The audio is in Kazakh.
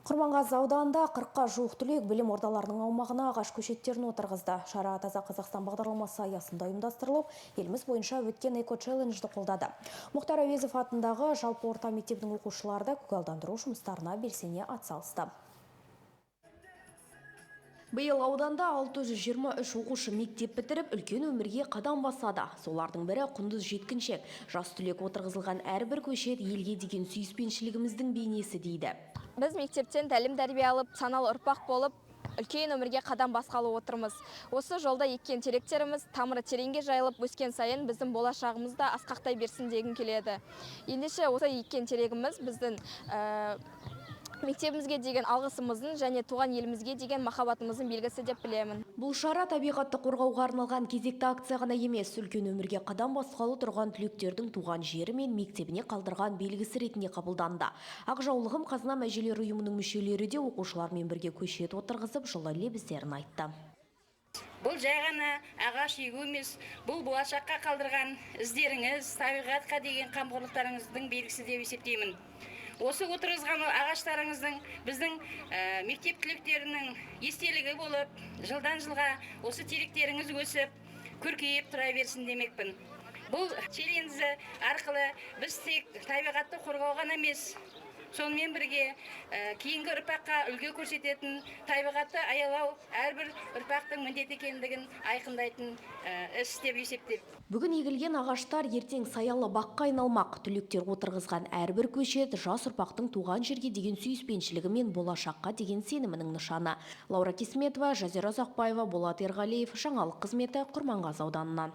Құрманғазы ауданында 40-қа жуық түлек білім ордаларының аумағына ағаш көшеттерін отырғызды. Шара Таза Қазақстан бағдарламасы аясында ұйымдастырылып, еліміз бойынша өткен эко-челленджді қолдады. Мұхтар Әуезов атындағы жалпы орта мектебінің оқушылары да көгалдандыру жұмыстарына белсене атсалысты. Биыл ауданда 623 оқушы мектеп бітіріп, үлкен өмірге қадам басады. Солардың бірі Құндыз жеткіншек. Жас түлек отырғызылған әрбір көшет елге деген сүйіспеншілігіміздің бейнесі дейді. Біз мектептен тәлім тәрбие алып, саналы ұрпақ болып, үлкен өмірге қадам басқалы отырмыз. Осы жолда еккен теректеріміз тамыры тереңге жайылып өскен сайын біздің болашағымыз да асқақтай берсін дегім келеді. Ендеше осы еккен терегіміз біздің мектебімізге деген алғысымыздың және туған елімізге деген махаббатымыздың белгісі деп білемін. Бұл шара табиғатты қорғауға арналған кезекті акция ғана емес, үлкен өмірге қадам басқалы тұрған түлектердің туған жері мен мектебіне қалдырған белгісі ретінде қабылданды. Ақжаулығым қазына мәжелер ұйымының мүшелері де оқушылармен бірге көшет отырғызып, жылы лебіздерін айтты. Бұл жай ғана ағаш егу емес, бұл болашаққа қалдырған іздеріңіз, табиғатқа деген қамқорлықтарыңыздың белгісі деп есептеймін. Осы отырғызған ағаштарыңыздың біздің мектеп түлектерінің естелігі болып, жылдан жылға осы теректеріңіз өсіп, көркейіп тұра берсін демекпін. Бұл челленджі арқылы біз тек табиғатты қорғау ғана емес, сонымен бірге кейінгі ұрпаққа үлгі көрсететін, табиғатты аялау әрбір ұрпақтың міндеті екендігін айқындайтын іс деп есептеймін. Бүгін егілген ағаштар ертең саялы баққа айналмақ. Түлектер отырғызған әрбір көшет жас ұрпақтың туған жерге деген сүйіспеншілігі мен болашаққа деген сенімінің нышаны. Лаура Кесметова, Жазира Ұзақбаева, Болат Ерғалиев, жаңалық қызметі, Құрманғазы ауданынан.